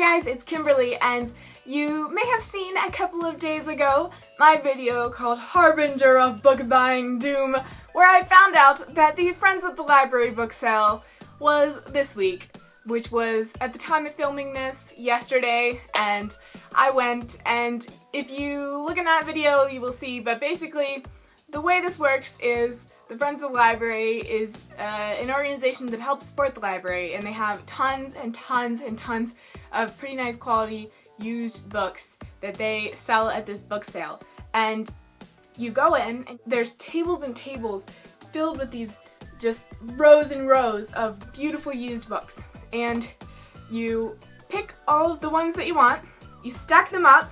guys, it's Kimberly, and you may have seen a couple of days ago my video called Harbinger of Book Buying Doom, where I found out that the Friends at the Library book sale was this week, which was, at the time of filming this, yesterday, and I went, and if you look in that video you will see, but basically the way this works is the Friends of the Library is an organization that helps support the library, and they have tons and tons and tons of pretty nice quality used books that they sell at this book sale. And you go in and there's tables and tables filled with these just rows and rows of beautiful used books. And you pick all of the ones that you want, you stack them up,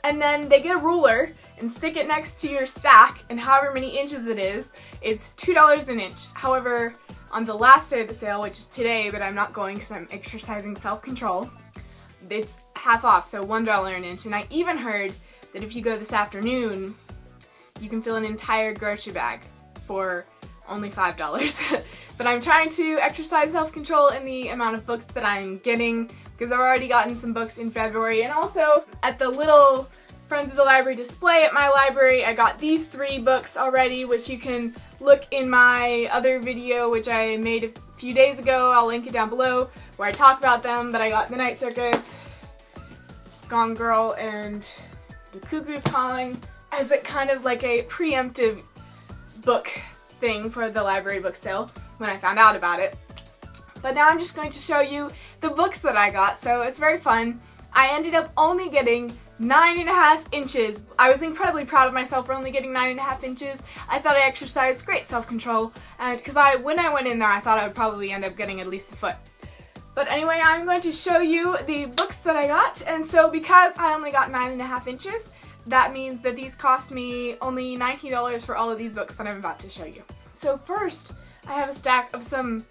and then they get a ruler and stick it next to your stack, and however many inches it is, it's $2 an inch. However, on the last day of the sale, which is today, but I'm not going because I'm exercising self-control, it's half off, so $1 an inch. And I even heard that if you go this afternoon, you can fill an entire grocery bag for only $5. But I'm trying to exercise self-control in the amount of books that I'm getting, because I've already gotten some books in February, and also at the little Friends of the Library display at my library, I got these 3 books already, which you can look in my other video, which I made a few days ago. I'll link it down below, where I talk about them. But I got The Night Circus, Gone Girl, and The Cuckoo's Calling as a kind of like a preemptive book thing for the library book sale when I found out about it. But now I'm just going to show you the books that I got, so it's very fun. I ended up only getting 9.5 inches. I was incredibly proud of myself for only getting 9.5 inches. I thought I exercised great self-control, and because when I went in there I thought I would probably end up getting at least a foot. But anyway, I'm going to show you the books that I got, and so because I only got 9.5 inches, that means that these cost me only $19 for all of these books that I'm about to show you. So first, I have a stack of some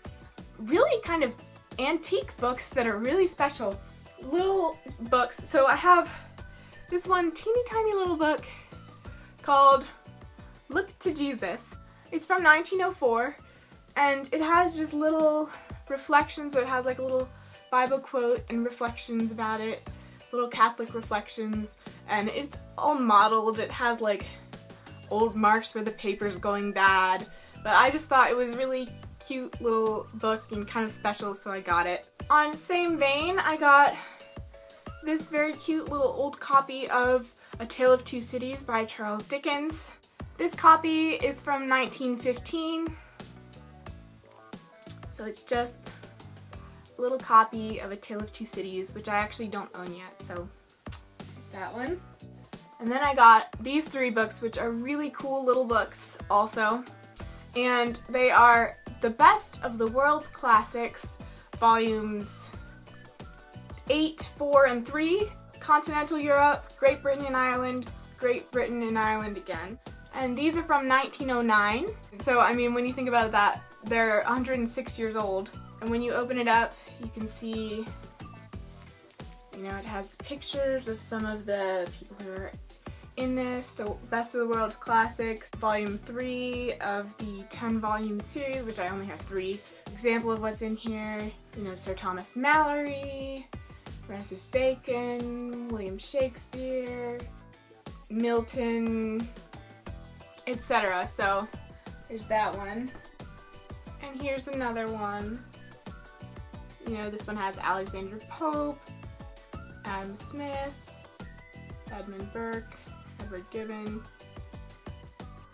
really kind of antique books that are really special. Little books. So I have this one teeny tiny little book called Look to Jesus. It's from 1904, and it has just little reflections, so it has like a little Bible quote and reflections about it, little Catholic reflections, and it's all modeled. It has like old marks where the paper's going bad, but I just thought it was really cute little book and kind of special, so I got it. On the same vein, I got this very cute little old copy of A Tale of Two Cities by Charles Dickens. This copy is from 1915, so it's just a little copy of A Tale of Two Cities, which I actually don't own yet, so there's that one. And then I got these 3 books, which are really cool little books also, and they are The Best of the World's Classics, volumes 8, 4, and 3, Continental Europe, Great Britain and Ireland, Great Britain and Ireland again. And these are from 1909. So, I mean, when you think about that, they're 106 years old. And when you open it up, you can see, you know, it has pictures of some of the people who are in this, The Best of the World's Classics, volume 3 of the 10-volume series, which I only have 3. Example of what's in here, you know, Sir Thomas Malory, Francis Bacon, William Shakespeare, Milton, etc. So there's that one. And here's another one. You know, this one has Alexander Pope, Adam Smith, Edmund Burke, Edward Gibbon.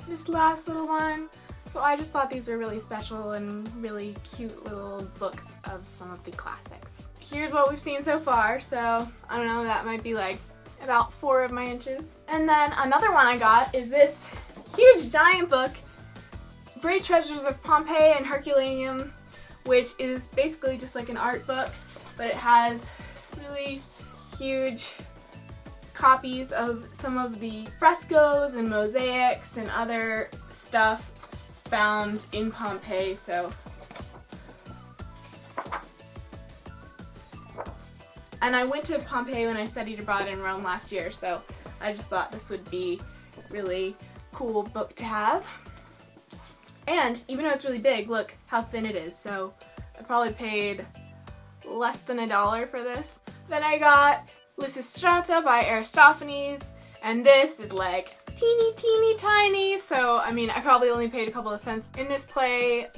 This last little one. So I just thought these were really special and really cute little books of some of the classics. Here's what we've seen so far, so I don't know, that might be like about 4 of my inches. And then another one I got is this huge giant book, Great Treasures of Pompeii and Herculaneum, which is basically just like an art book, but it has really huge copies of some of the frescoes and mosaics and other stuff found in Pompeii. So, and I went to Pompeii when I studied abroad in Rome last year, so I just thought this would be a really cool book to have. And even though it's really big, look how thin it is. So I probably paid less than $1 for this. Then I got Lysistrata by Aristophanes, and this is like teeny tiny, so I mean I probably only paid a couple of cents. In this play,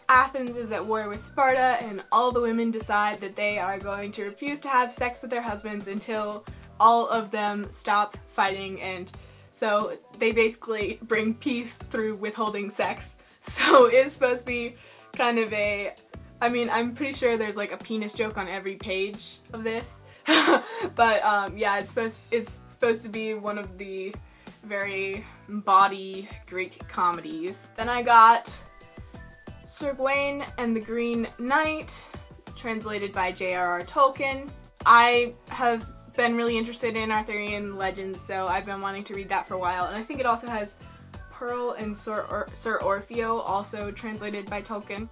Athens is at war with Sparta, and all the women decide that they are going to refuse to have sex with their husbands until all of them stop fighting, and so they basically bring peace through withholding sex. So it's supposed to be kind of a, I mean, I'm pretty sure there's like a penis joke on every page of this, but yeah, it's supposed to be one of the very bawdy Greek comedies. Then I got Sir Gawain and the Green Knight, translated by J.R.R. Tolkien. I have been really interested in Arthurian legends, so I've been wanting to read that for a while, and I think it also has Pearl and Sir Orfeo, also translated by Tolkien.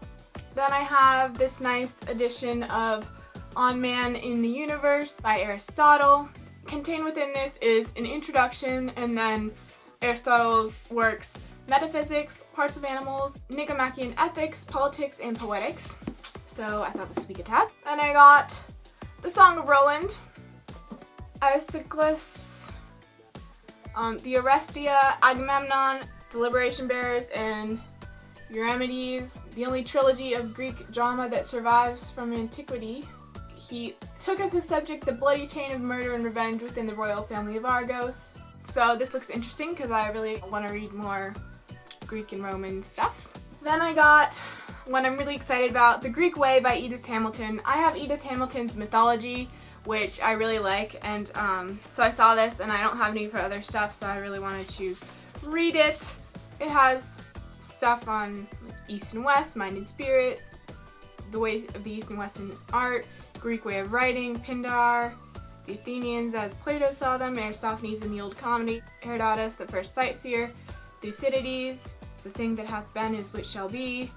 Then I have this nice edition of On Man in the Universe by Aristotle. Contained within this is an introduction, and then Aristotle's works Metaphysics, Parts of Animals, Nicomachean Ethics, Politics, and Poetics. So I thought this would be good to have. Then I got The Song of Roland, Aeschylus, the Orestia, Agamemnon, The Liberation Bearers, and Euripides, the only trilogy of Greek drama that survives from antiquity. He took as his subject the bloody chain of murder and revenge within the royal family of Argos. So this looks interesting because I really want to read more Greek and Roman stuff. Then I got one I'm really excited about, The Greek Way by Edith Hamilton. I have Edith Hamilton's mythology, which I really like, and so I saw this and I don't have any for other stuff, so I really wanted to read it. It has stuff on East and West, Mind and Spirit, the way of the East and West in art, Greek way of writing, Pindar, the Athenians as Plato saw them, Aristophanes in the Old Comedy, Herodotus, the first sightseer, Thucydides, the thing that hath been is which shall be,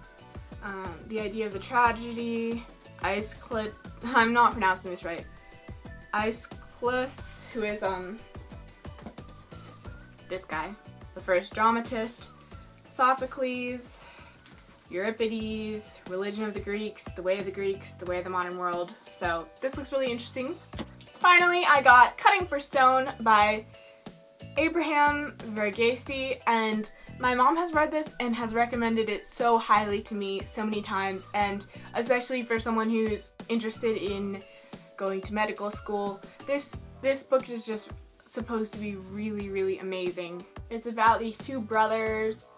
the idea of the tragedy, Aeschylus, I'm not pronouncing this right, Aeschylus, who is this guy, the first dramatist, Sophocles, Euripides, Religion of the Greeks, The Way of the Greeks, The Way of the Modern World. So this looks really interesting. Finally, I got Cutting for Stone by Abraham Verghese, and my mom has read this and has recommended it so highly to me so many times, and especially for someone who's interested in going to medical school, this book is just supposed to be really amazing. It's about these two brothers.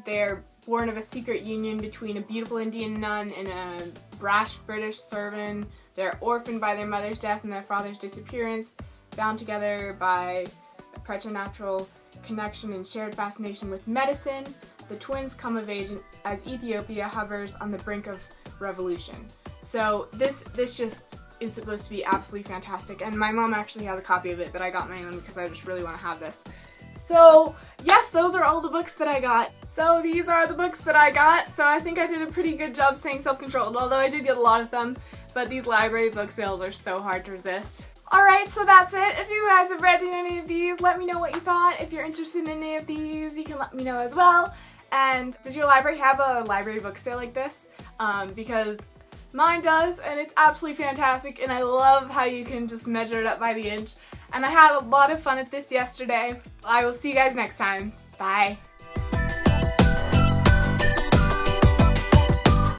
They're born of a secret union between a beautiful Indian nun and a brash British servant. They're orphaned by their mother's death and their father's disappearance, bound together by a preternatural connection and shared fascination with medicine. The twins come of age as Ethiopia hovers on the brink of revolution. So this just is supposed to be absolutely fantastic, and my mom actually has a copy of it, but I got my own because I just really want to have this. So yes, those are all the books that I got. So these are the books that I got, so I think I did a pretty good job staying self-controlled, although I did get a lot of them, but these library book sales are so hard to resist. Alright, so that's it. If you guys have read any of these, let me know what you thought. If you're interested in any of these, you can let me know as well. And does your library have a library book sale like this? Because mine does, and it's absolutely fantastic, and I love how you can just measure it up by the inch. And I had a lot of fun at this yesterday. I will see you guys next time. Bye.